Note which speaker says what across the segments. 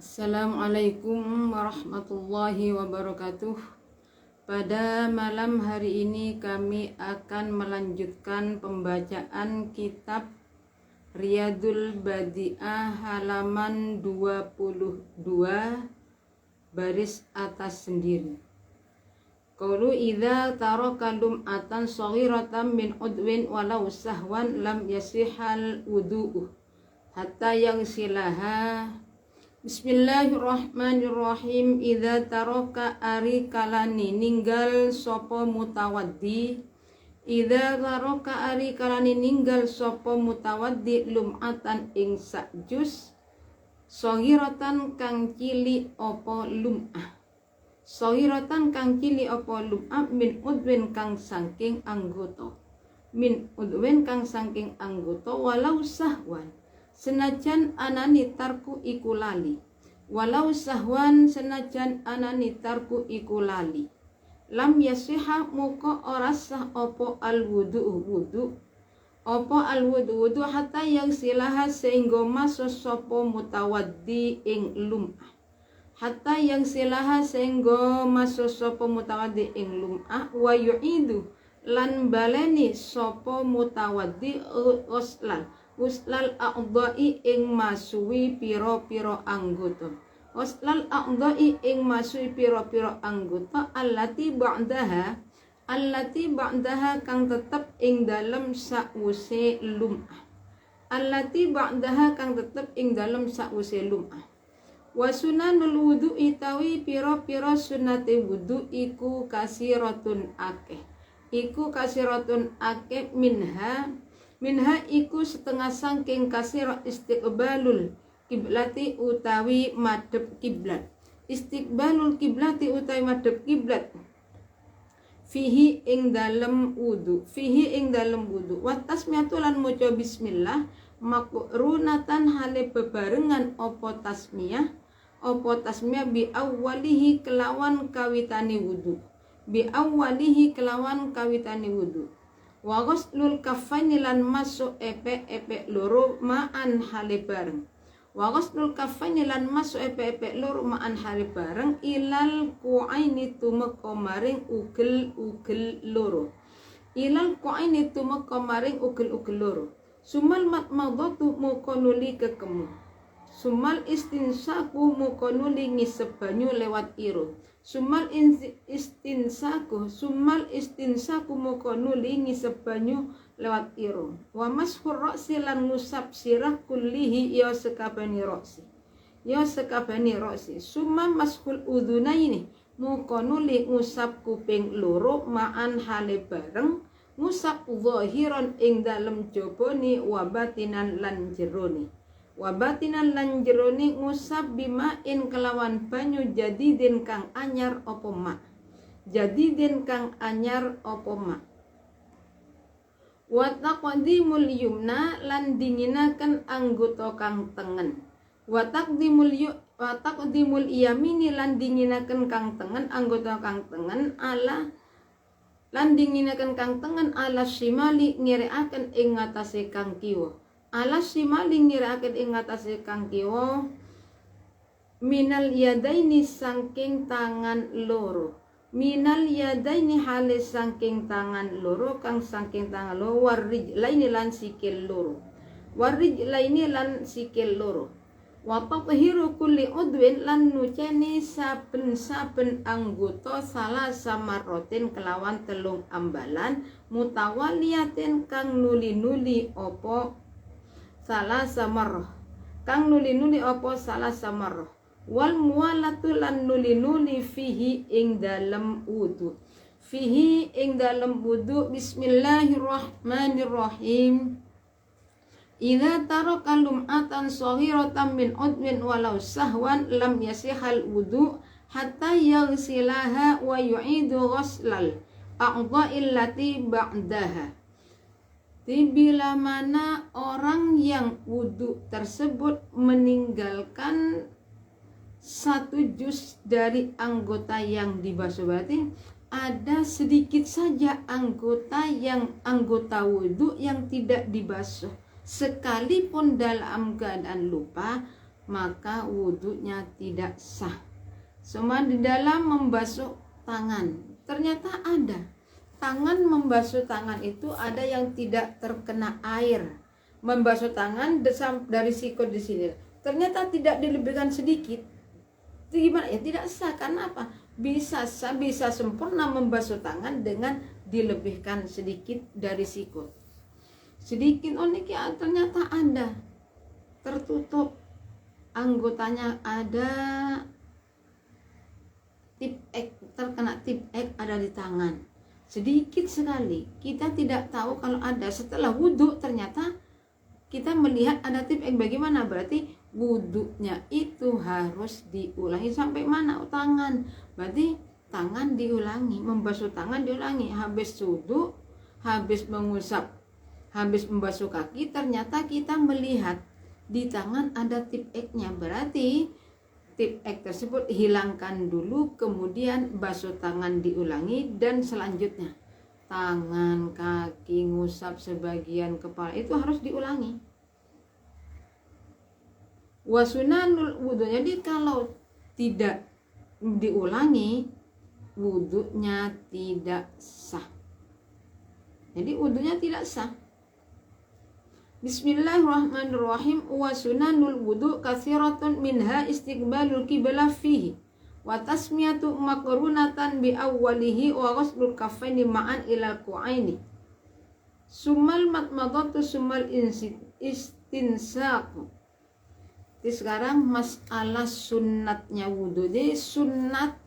Speaker 1: Assalamualaikum warahmatullahi wabarakatuh. Pada malam hari ini kami akan melanjutkan pembacaan kitab Riyadul Badi'ah halaman 22 baris atas sendiri. Qaulu idza taraka lum'atan shaghiratan min udwin walau sahwan lam yasihal wudu'u hatta yaghsilaha. Bismillahirrahmanirrahim. Idza taraka ari kalani ninggal sapa mutawaddi. Idza taraka ari kalani ninggal sapa mutawaddi lum'atan ing sakjus shaghiratan kang cili apa lum'ah. Shaghiratan kang cili apa lum'ah min udwin kang saking anggota. Min udwin kang saking anggota walau sahwan senajan anani tarku iku lali. Walau sahwan senajan anani tarku iku lali. Lam yasiha muka ora sah opo al wudu opo al wudu hatta yang silaha sehingga masuk sopo mutawaddi ing lum'ah. Hatta yang silaha sehingga masuk sopo mutawaddi ing lum'ah wa yu'idu lan baleni sopo mutawaddi uslal a'dha'i ing masuwi pira-pira anggota. Uslal a'dha'i ing masuwi pira-pira anggota allati ba'daha kang tetep ing dalem sakwuse lum'ah. Allati ba'daha kang tetep ing dalem sakwuse lum'ah. Wa sunanul wudu'i tawi pira-pira sunate wudu iku kasiratun akeh. Iku kasiratun akeh minha iku setengah sangking kasira istiqbalul kiblati utawi madhep kiblat. Istiqbalul kiblati utawi madhep kiblat. Fihi ing dalem wudu. Wa tasmiyatu lan maca bismillah makrunatan hale bebarengan apa tasmiyah bi awwalihi kelawan kawitane wudu. Wa ghuslul kaffaini lan masuk epek loro ma'an hale bareng. Wa ghuslul kaffaini lan masuk epek loro ma'an hale bareng ilal qu'aini tumeka maring ugel loro. Ilal qu'aini tumeka maring ugel loro. Sumal matmadatu mukonuli kekemu. Sumal istinsaku mukonuli ngisep banyu lewat irung. Sumal istinsaku mukonuli ngisep banyu lewat irung. Wa mashur ra'si lan ngusap sirah kullihi ya sekabani ra'si. Summa mashul udhunaini mukonuli ngusap kuping loro ma'an hale bareng. Ngusap zahiran ing dalem jabone wa batinan lan jerone. Ngusap bimain kelawan banyu jadidin kang anyar apa mak. Wa taqdimul yumna lan dinginaken anggota kang tengen. Wa taqdimul yamini lan dinginaken kang tengen anggota kang tengen ala shimali ngirekaken ing ngatasé kang kiwa. Minal yadaini saking tangan loro. Hale saking tangan loro kang saking tangan loro warijlaini lan sikil loro. Wa tathiru kulli udwin lan nuceni saben-saben anggota salah samarotin kelawan telung ambalan mutawaliyatin kang nuli-nuli apa salah samarah wal muwalatu lan nuli-nuli fihi ing dalem wudu. Bismillahirrahmanirrahim. Idza taraka lum'atan shaghiratan min udwin walau sahwan lam yasihal wudu hatta yaghsilaha wa yu'idu ghuslal a'dha'il lati ba'daha. Bila mana orang yang wudu tersebut meninggalkan satu juz dari anggota yang dibasuh, berarti ada sedikit saja anggota wudu yang tidak dibasuh. Sekalipun dalam keadaan lupa, maka wudhunya tidak sah. Semua di dalam membasuh tangan, ternyata ada tangan membasuh tangan itu ada yang tidak terkena air. Membasuh tangan dari sikut di sini, ternyata tidak dilebihkan sedikit. Itu gimana ya? Tidak sah. Karena apa? Bisa sah, bisa sempurna membasuh tangan dengan dilebihkan sedikit dari sikut. Sedikit unik ya, ternyata ada tertutup anggotanya, ada tip X, terkena tip X ada di tangan. Sedikit sekali, kita tidak tahu kalau ada. Setelah wudhu ternyata kita melihat ada tip X. Bagaimana? Berarti wudhunya itu harus diulangi sampai mana? Tangan. Berarti tangan diulangi, membasuh tangan diulangi. Habis wudhu, habis mengusap, habis membasuh kaki, ternyata kita melihat di tangan ada tip X-nya. Berarti tip X tersebut hilangkan dulu, kemudian basuh tangan diulangi, dan selanjutnya tangan, kaki, ngusap sebagian kepala itu harus diulangi. Wasunanul wudhu, jadi kalau tidak diulangi wudhunya tidak sah. Jadi wudhunya tidak sah. Bismillahirrahmanirrahim. Wa sunanul wudu katsiratun minha istiqbalul qiblah fihi wa tasmiyatu makrunatan bi awwalihi wa ghuslul kaffaini ma'an ila qu'aini summal matmadatu summal istinsaq. Jadi sekarang masalah sunatnya wudu. Jadi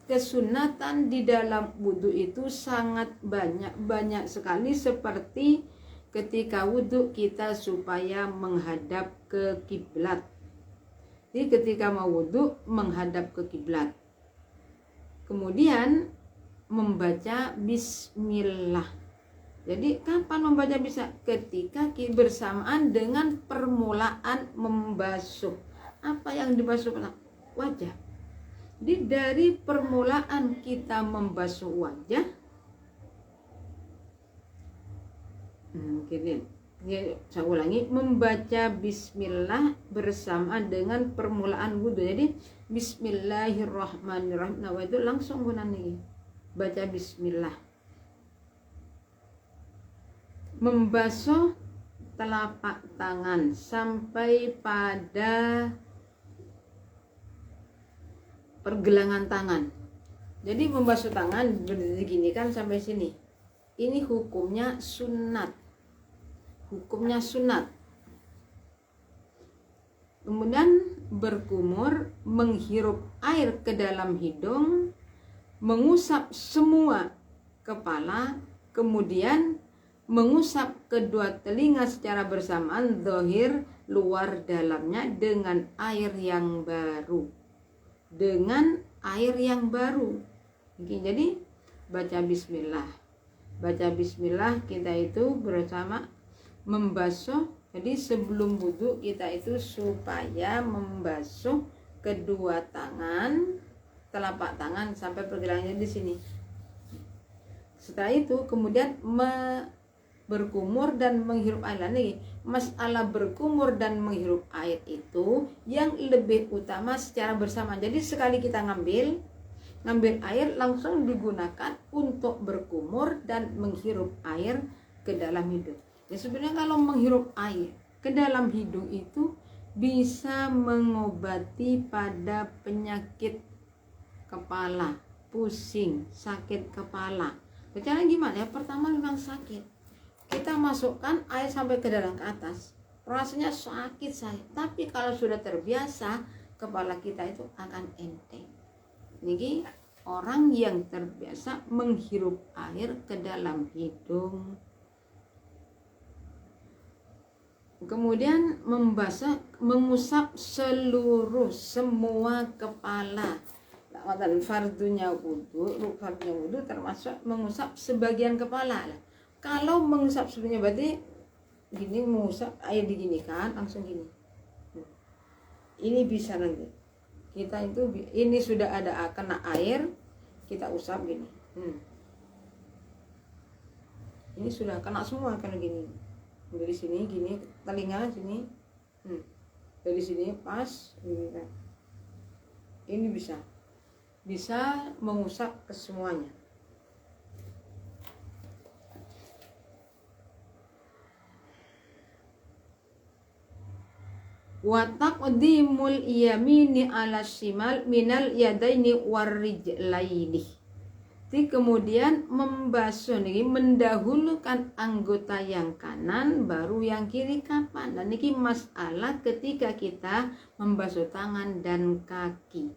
Speaker 1: kesunatan di dalam wudu itu sangat banyak sekali, seperti ketika wudhu kita supaya menghadap ke kiblat. Jadi ketika mau wudhu menghadap ke kiblat. Kemudian membaca bismillah. Jadi kapan membaca bisa? Ketika bersamaan dengan permulaan membasuh. Apa yang dibasuh? Wajah. Jadi dari permulaan kita membasuh wajah, gini, saya ulangi, membaca bismillah bersamaan dengan permulaan wudhu. Jadi bismillahirrahmanirrahim. Nah itu langsung guna nih, baca bismillah. Membasuh telapak tangan sampai pada pergelangan tangan. Jadi membasuh tangan begini kan sampai sini. Ini hukumnya sunat. Hukumnya sunat. Kemudian berkumur, menghirup air ke dalam hidung, mengusap semua kepala, kemudian mengusap kedua telinga secara bersamaan, zahir luar dalamnya, dengan air yang baru. Dengan air yang baru. Jadi baca bismillah. Baca bismillah kita itu bersama membasuh. Jadi sebelum wudhu kita itu supaya membasuh kedua tangan, telapak tangan sampai pergelangannya di sini. Setelah itu kemudian berkumur dan menghirup air lagi. Masalah berkumur dan menghirup air itu yang lebih utama secara bersama. Jadi sekali kita ngambil air langsung digunakan untuk berkumur dan menghirup air ke dalam hidung. Ya sebenarnya kalau menghirup air ke dalam hidung itu bisa mengobati pada penyakit kepala, pusing, sakit kepala. Caranya gimana ya? Pertama memang sakit. Kita masukkan air sampai ke dalam ke atas. Rasanya sakit saya. Tapi kalau sudah terbiasa, kepala kita itu akan enteng. Ini orang yang terbiasa menghirup air ke dalam hidung. Kemudian mengusap semua kepala. Fardunya wudhu termasuk mengusap sebagian kepala. Kalau mengusap sebenarnya berarti gini, mengusap air diginikan langsung gini. Ini bisa nanti kita itu ini sudah ada kena air, kita usap gini. Ini sudah kena semua kalau gini. Dari sini gini, telinga sini. dari sini pas ini bisa mengusap ke semuanya. Wa taqdimul yamini ala shimal minal yadaini warrijlaini. Kemudian membasuh nih, mendahulukan anggota yang kanan baru yang kiri kapan. Dan ini masalah ketika kita membasuh tangan dan kaki.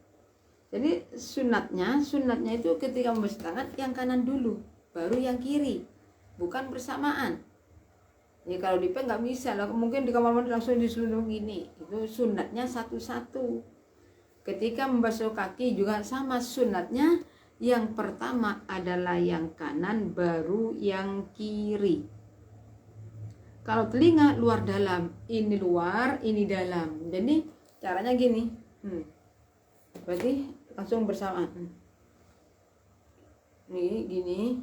Speaker 1: Jadi sunatnya itu ketika membasuh tangan yang kanan dulu baru yang kiri, bukan bersamaan. Ya kalau di nggak bisa lah, mungkin di kamar mandi langsung diselundung gini. Itu sunatnya satu-satu. Ketika membasuh kaki juga sama sunatnya. Yang pertama adalah yang kanan baru yang kiri. Kalau telinga luar dalam, ini luar, ini dalam. Jadi caranya gini. Berarti langsung bersamaan. Ini gini.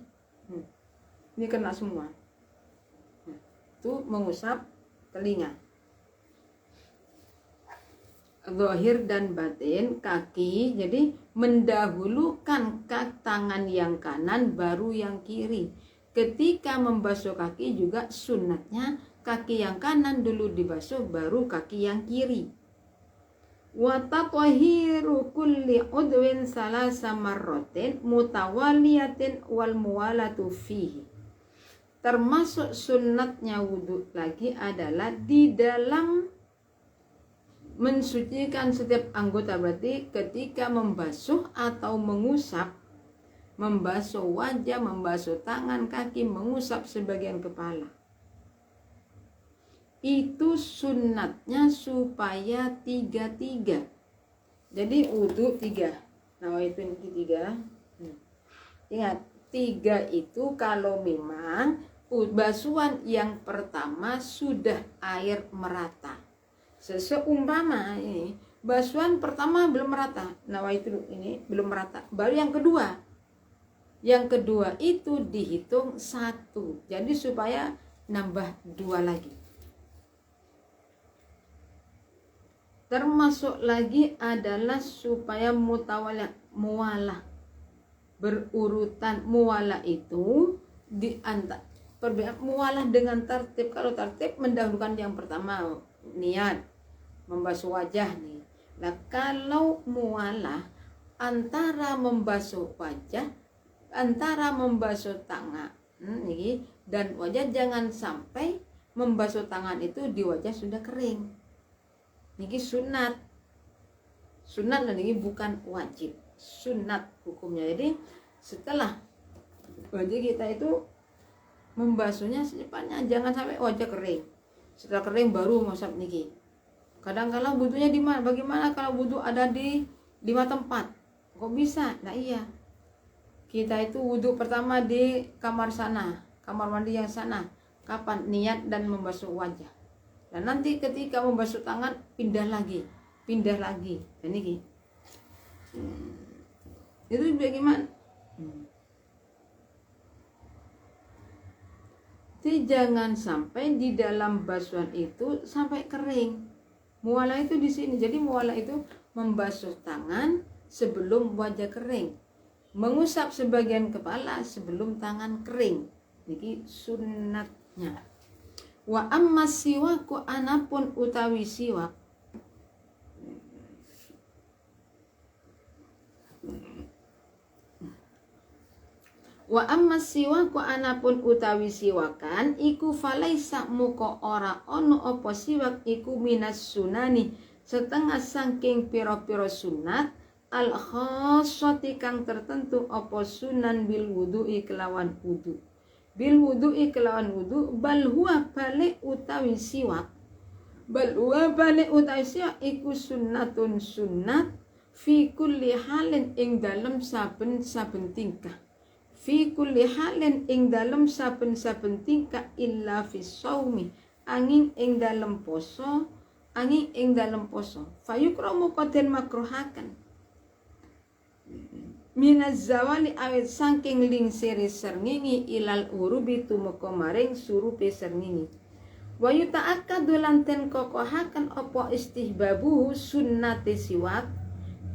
Speaker 1: Ini kena semua. Itu mengusap telinga. Zahir dan batin kaki, jadi mendahulukan tangan yang kanan baru yang kiri. Ketika membasuh kaki juga sunatnya kaki yang kanan dulu dibasuh baru kaki yang kiri. Wa tathiru kulli udwin salasa marratin mutawaliyatin wal muwalatu fihi. Termasuk sunatnya wudhu lagi adalah di dalam mensucikan setiap anggota, berarti ketika membasuh atau mengusap, membasuh wajah, membasuh tangan, kaki, mengusap sebagian kepala. Itu sunatnya supaya 3-3. Jadi wudhu 3. Nah itu 3. Ingat 3 itu kalau memang basuhan yang pertama sudah air merata. Seumpama ini basuhan pertama belum merata, nah itu ini belum merata, baru yang kedua itu dihitung 1, jadi supaya nambah 2 lagi. Termasuk lagi adalah supaya muwalah berurutan. Muwalah itu di antara perbedaan muwalah dengan tertib. Kalau tertib mendahulukan yang pertama niat membasuh wajah nih. Nah kalau muwalah antara membasuh wajah, antara membasuh tangan nih, dan wajah, jangan sampai membasuh tangan itu di wajah sudah kering. Ini sunat dan ini bukan wajib, sunat hukumnya. Jadi setelah wajah kita itu membasuhnya secepatnya, jangan sampai wajah kering. Setelah kering baru ngusap niki. Kadang-kadang wudhunya di mana? Bagaimana kalau wudhu ada di 5 tempat? Kok bisa? Nah iya. Kita itu wudhu pertama di kamar sana, kamar mandi yang sana. Kapan? Niat dan membasuh wajah. Dan nanti ketika membasuh tangan pindah lagi. Dan ini. Itu bagaimana? Jadi jangan sampai di dalam basuhan itu sampai kering. Muwalah itu di sini. Jadi muwalah itu membasuh tangan sebelum wajah kering, mengusap sebagian kepala sebelum tangan kering. Ini sunatnya. Wa amma siwaku anapun utawi siwak. Wa amma siwaku anapun utawi siwakan iku falaisa muko ora ono opo siwak iku minas sunani setengah saking piro-piro sunat al khassati kang tertentu opo sunan bil wudu'i kelawan wudu. Bil wudu'i kelawan wudu bal huwa balik utawi siwak. Bal huwa balik utawi siwak iku sunnatun sunnat fi kulli halin ing dalem saben-saben tingkah. Fi kulli halin ing dalem saben-saben tingkah illa fi shaumi angin ing dalem poso fayukramu qaden makruhakan minaz zawali awit saking lingsiri serngingi ilal urubi tumeka maring surupe serngingi Wa yuta'akkadu lan ten kokohaken apa istihbabu sunnate siwak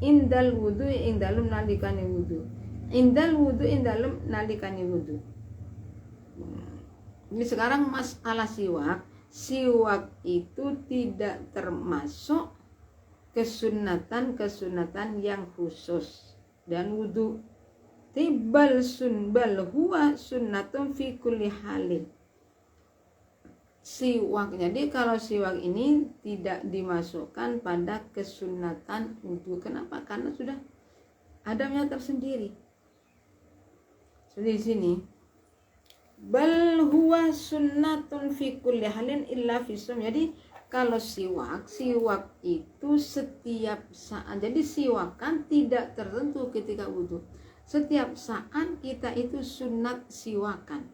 Speaker 1: indal wudu ing dalem nalikane wudu. Indal wudu ing dalem nalikane wudu. Ini sekarang masalah siwak. Siwak itu tidak termasuk kesunatan yang khusus dan wudu. Tibal huwa sunnatun fi kulli halin. Siwak, jadi kalau siwak ini tidak dimasukkan pada kesunatan wudu. Kenapa? Karena sudah adabnya tersendiri. Seperti di sini. Bal huwa sunnatun fi kulli halin illa fi shaum. Jadi kalau siwak itu setiap saat. Jadi siwakan tidak tertentu ketika wudu. Setiap saat kita itu sunat siwakan.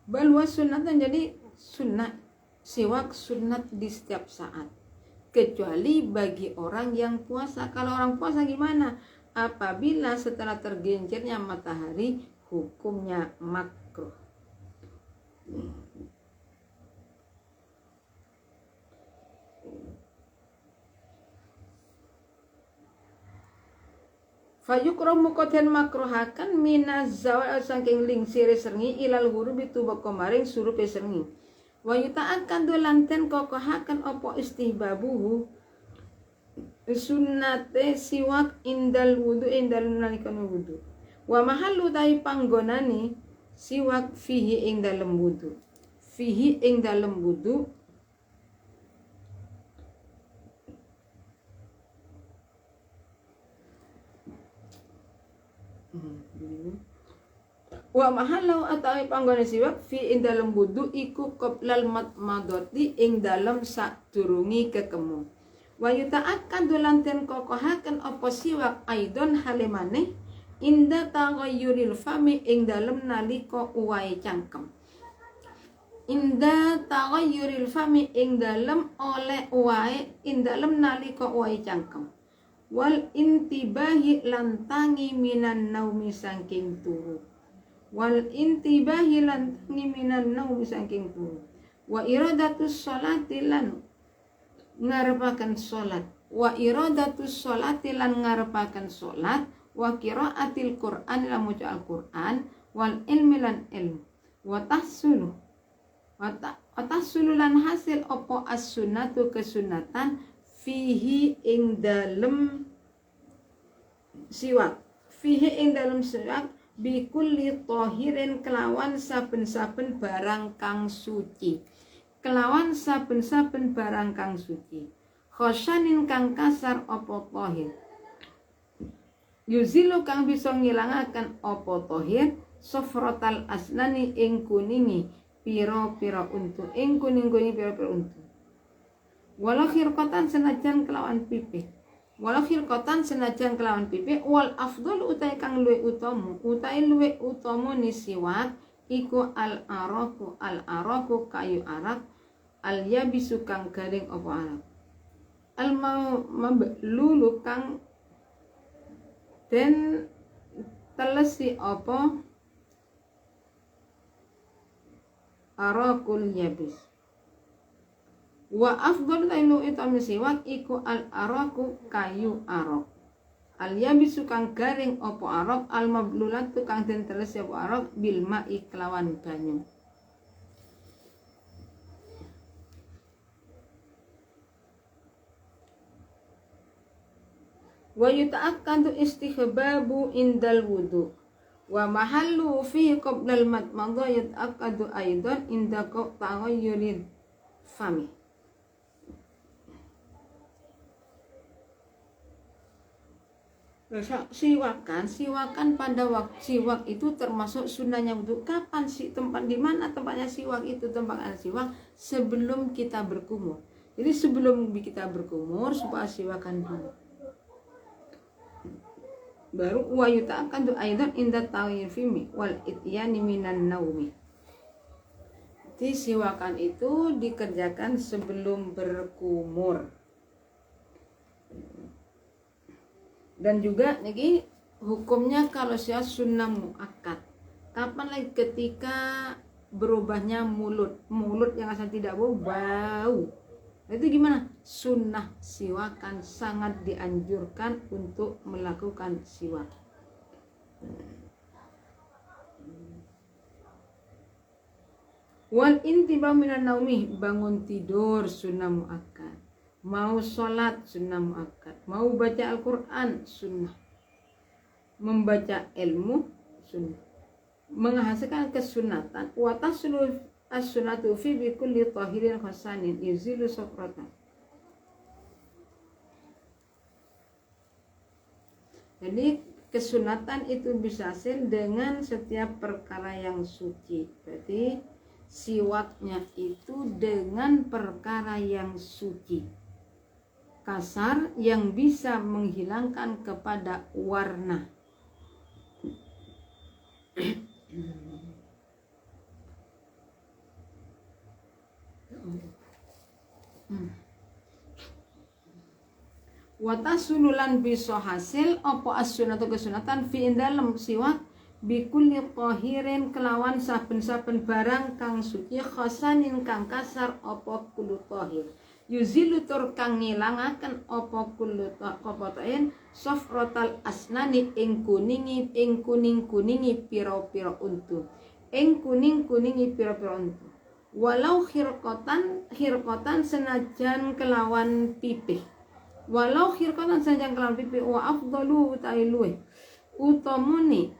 Speaker 1: Balwa sunnatan, jadi sunnah siwak sunat di setiap saat, kecuali bagi orang yang puasa. Kalau orang puasa gimana? Apabila setelah tergelincirnya matahari, hukumnya makruh. Fayukromu koden makruhakan minaz zawal saking lingsire serngi ilal hurubi tubak kemaring surupe serngi. Wa yuta'akan dolanten kokohakan opo istihbabuhu sunnate siwak indal wudu indal nalikan wudu. Wa mahallu tai panggonani siwak fihi ing dalem wudu. Fihi ing dalem wudu. Wa mahallau atawi panggone siwak fi ing dalem wudu iku qoblal madmadoti ing dalem sadurungi kekemu. Wa yuta'akan dolanten kokohaken apa siwak aidon halimane inda taghayyuril fami ing dalem nalika uwahe cangkem. Inda taghayyuril fami ing dalem oleh uwahe ing dalem nalika uwahe cangkem. Wal intibahi lantangi minan naumi saking turu. Wal intibahi lantangi minan naumi saking turu. Wa iradatus sholati lan ngarepaken salat. Wa iradatus sholati lan ngarepaken salat. Wa qiraatil Qur'an lan maca Al-Qur'an. Wal ilmi lan ilmu. Wa tahsulu lan hasil opo as-sunnatu kesunatan fihi ing dalem siwak. Fihi ing dalem siwak bikulli tohirin kelawan saben-saben barang kang suci. Kelawan saben-saben barang kang suci. Khosyanin kang kasar opo tohir. Yuzilu kang bisa ngilangaken opo tohir sofrotal asnani ing kuningi piro-piro untu. Ing kuning-kuning piro-piro untu. Walau khirqatan senajan kelawan pipi. Walau khirqatan senajan kelawan pipi. Wal afdol utai kang luwe utomo. Utai luwe utomo ni siwak. Iku al-araku kayu arak. Al-yabisu kang garing opo arak. Al-mablulu kang den telesi opo arakul yabis. Wa afdal tailu itami siwak iku al-araku kayu arok. Al-yabisu kang garing opo arok. Al-mablulatu kang den telesi opo arok bil ma'i kelawan banyu. Wa yuta'akkadu istihbabu indal wudu. Wa mahallu fi qoblal matmadha yuta'akkadu aidan inda taghayyuril fami. Siwakan pada waktu siwak itu termasuk sunnahnya wudu. Kapan sih tempat, di mana tempatnya siwak itu? Tempatnya siwak sebelum kita berkumur. Jadi sebelum kita berkumur supaya siwakan dulu. Baru wa yuta'akkadu aidan inda taghayyuril fami wal ityani minan naumi. Jadi siwakan itu dikerjakan sebelum berkumur. Dan juga lagi hukumnya kalau siwak sunnah muakkad. Kapan lagi? Ketika berubahnya mulut yang asal tidak bau. Itu gimana? Sunnah siwakan, sangat dianjurkan untuk melakukan siwak. Wal intibah minan naumi, bangun tidur sunnah muakkad. Mau sholat sunnah muakkad. Mau baca Al-Quran sunnah. Membaca ilmu sunnah. Menghasilkan kesunatan. Wa taslu as-sunnatu fi bi kulli tahirin khasanin yuzilu safratan. Jadi kesunatan itu bisa hasil dengan setiap perkara yang suci. Berarti siwaknya itu dengan perkara yang suci, kasar, yang bisa menghilangkan kepada warna. Watasululan bisa hasil opo as-sunatu kesunatan fi dalam siwak bikulli tahirin kelawan saben-saben barang kang suci khasanin kang kasar opo kullu tahir yuzilu tur kang ngilangaken opo kullu tahir safratal asnani ing kuning-kuningi pira-pira untu ing kuning-kuningi pira-pira untu walau khirqatan senajan kelawan pipih walau khirqatan senajan kelawan pipih wa afdalu ta'ilui utamuni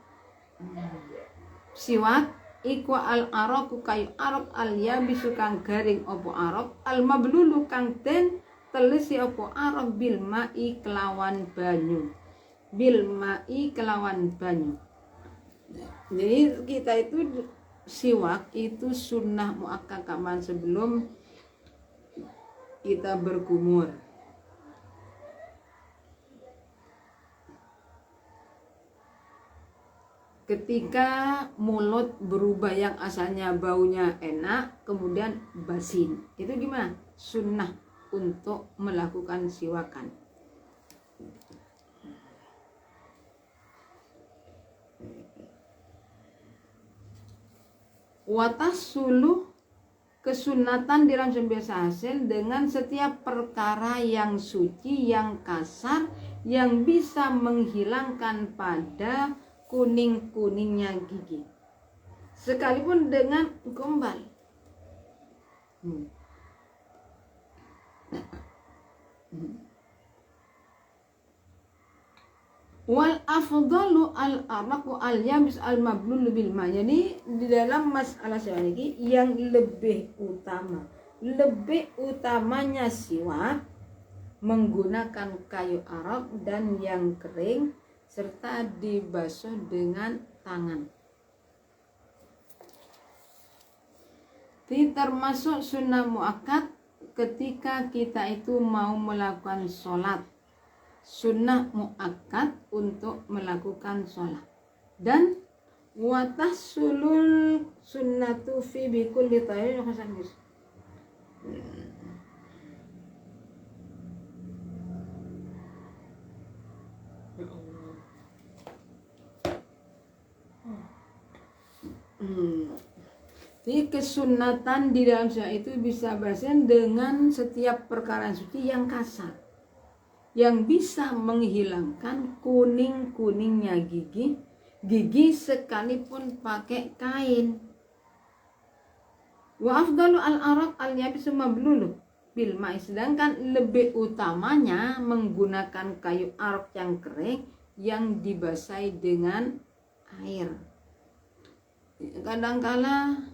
Speaker 1: siwak iku al-araku kayu arok al-yabisu kang garing opo arok al-mablulu kang den telesi opo arok bil ma'i kelawan banyu jadi kita itu siwak itu sunnah muakkad kapan sebelum kita berkumur. Ketika mulut berubah yang asalnya baunya enak kemudian basin, itu gimana? Sunnah untuk melakukan siwakan. Watasulu kesunatan diramsum biasa hasil dengan setiap perkara yang suci, yang kasar, yang bisa menghilangkan pada kuning-kuningnya gigi sekalipun dengan gombal. Wal afdalu al-araqu al-yabis al-mablul bil ma. Jadi di dalam masalah siwak ini yang lebih utamanya siwak menggunakan kayu arak dan yang kering serta dibasuh dengan tangan. Ini termasuk sunnah muakkad ketika kita itu mau melakukan sholat. Sunnah muakkad untuk melakukan sholat. Dan watahsulul sunnatu fi bikulli tahirin hasan. Jadi kesunatan di dalam syariat itu bisa berhasil dengan setiap perkara suci yang kasar, yang bisa menghilangkan kuning-kuningnya gigi sekalipun pakai kain. Wa afdalu al-araq al-yabis mablulu bil ma'i, sedangkan lebih utamanya menggunakan kayu arak yang kering yang dibasahi dengan air. Kadangkala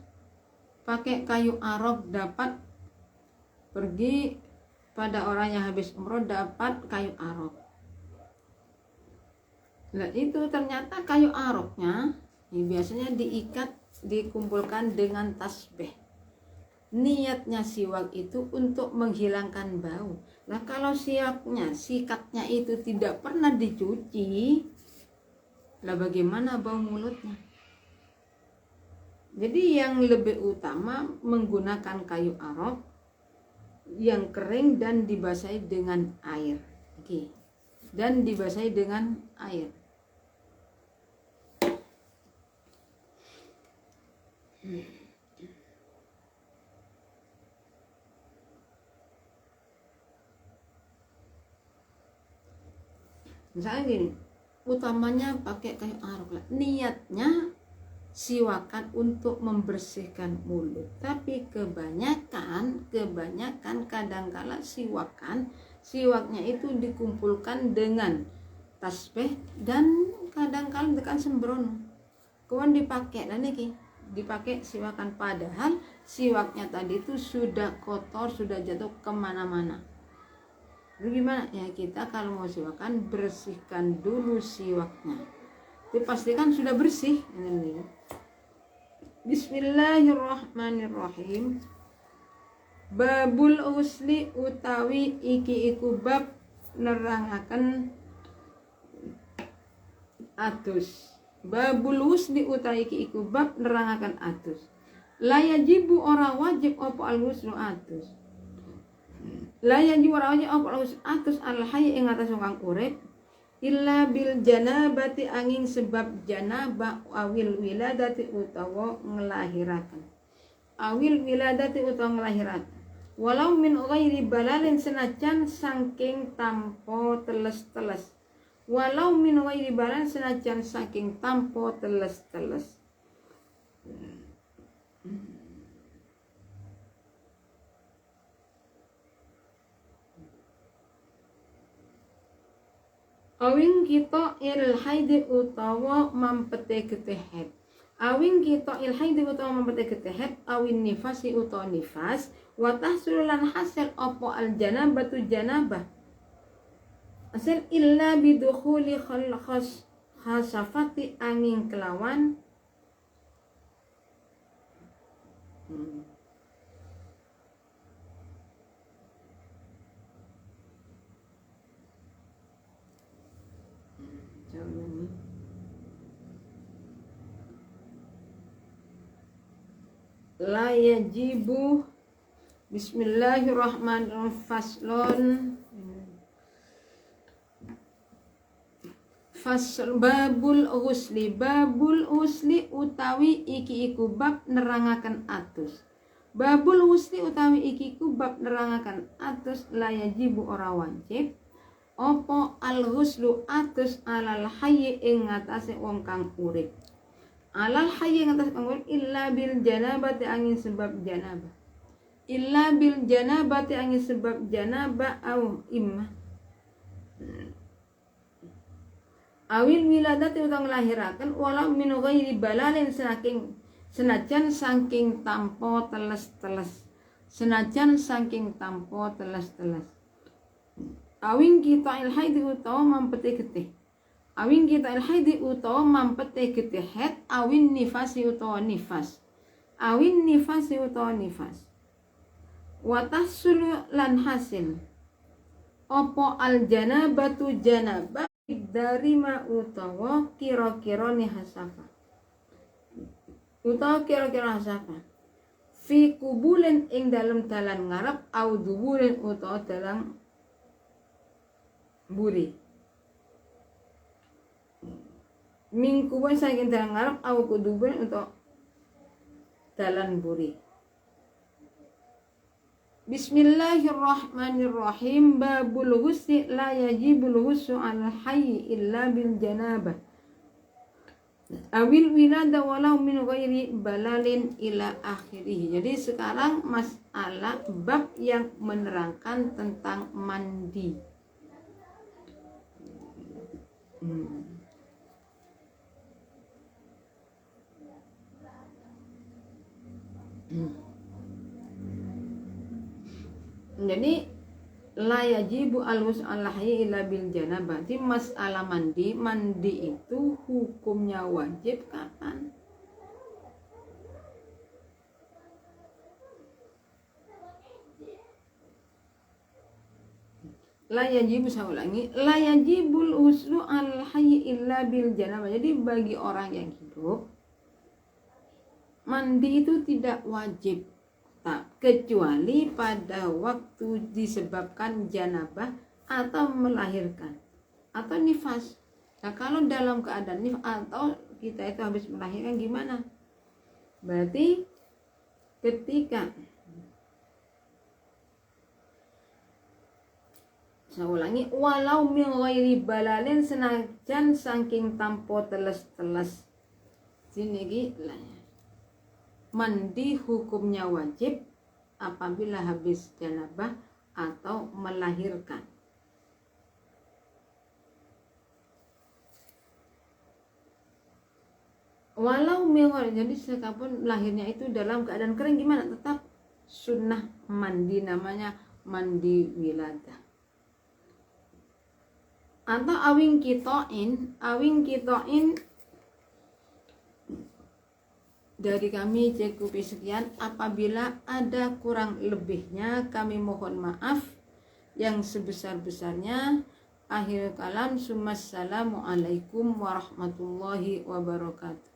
Speaker 1: pakai kayu arak dapat pergi pada orang yang habis umroh dapat kayu arak. Nah itu ternyata kayu araknya biasanya dikumpulkan dengan tasbih. Niatnya siwak itu untuk menghilangkan bau. Nah kalau sikatnya itu tidak pernah dicuci, lah bagaimana bau mulutnya? Jadi yang lebih utama menggunakan kayu arak yang kering dan dibasahi dengan air. Oke. Dan dibasahi dengan air. Misalnya gini, utamanya pakai kayu arok, niatnya siwakan untuk membersihkan mulut, tapi kebanyakan kadangkala siwaknya itu dikumpulkan dengan tasbih dan kadangkala tekan sembrono kawan dipakai dan dipakai siwakan, padahal siwaknya tadi itu sudah kotor, sudah jatuh kemana-mana. Lalu gimana ya, kita kalau mau siwakan bersihkan dulu siwaknya, dipastikan sudah bersih. Bismillahirrahmanirrahim. Babul usli utawi iki iku bab nerangaken atus. Babul usli utawi iki iku bab nerangaken atus. La yajibu ora wajib apa al uslu atus. La yajibu ora wajib apa al uslu atus al hayy ing atas wong urip illa bil janabati angin sebab janabah awil wiladati utawa ngelahiraken. Awil wiladati utawa ngelahiraken. Walau min ghairi balalin senajan saking tampo teles-teles. Walau min ghairi balalin senajan saking tampo teles-teles. Awing kita il haidi utawa mampete ketehet. Awing kita il haidi utawa mampete ketehet. Awin nifasi utawa nifas. Watahsululan hasil opo al janabatu janabah. Hasil illa bidukhuli khasafati angin kelawan. La yajibu. Bismillahirrahmanirrahim. Faslon. Fasl babul usli. Babul usli utawi iki iku bab nerangaken atus. Babul usli utawi iki iku bab nerangaken atus. La yajibu ora wajib opo al huslu atus alal hayyi ing ngatasé wong kang urip. Alal hayyi ing ngatasé wong urip illa bil janabati angin sebab janabah. Illa bil janabati angin sebab janabah au imma awil wiladati utawa nglahiraken walau min ghairi balalin senajan saking tampo teles-teles. Senajan saking tampo teles-teles. Awing kita il haidi utawa mampete getih. Awing kita il haidi utawa mampete getih het. Awin nifasi utawa nifas. Awin nifasi utawa nifas. Watahsulu lan hasil opo al janabatu janabah dari ma utawa kira-kira ni hasafa. Utawa kira-kira hasafa. Fi kubulin ing dalam dalan ngarep au dubulin utawa dalam buri. Min kubulin saking dalan ngarep au kudubulin utawa dalan buri. Bismillahirrahmanirrahim. Babul husni la yajibul husnu al hayy illa bil janabah awil wilada walau min ghairi balalin ila akhirih. Jadi sekarang masalah bab yang menerangkan tentang mandi. Jadi la yajibu al-wus'u al-hayy illa bil janabah. Jadi masalah mandi itu hukumnya wajib kapan? La yajibu, saya ulangi, la yajibul wus'u al-hayy illa bil janabah. Jadi bagi orang yang hidup mandi itu tidak wajib, kecuali pada waktu disebabkan janabah atau melahirkan atau nifas. Nah kalau dalam keadaan nifas atau kita itu habis melahirkan gimana? Berarti ketika, saya ulangi, walau min ghairi balalin, senajan saking tampo teles-teles. Sini gila. Mandi hukumnya wajib apabila habis janabah atau melahirkan. Walau mewah, jadi sekalipun lahirnya itu dalam keadaan kering, gimana? Tetap sunnah mandi, namanya mandi wiladah. Atau awing kitoin dari kami cukup sekian. Apabila ada kurang lebihnya kami mohon maaf yang sebesar-besarnya. Akhir kalam, assalamualaikum warahmatullahi wabarakatuh.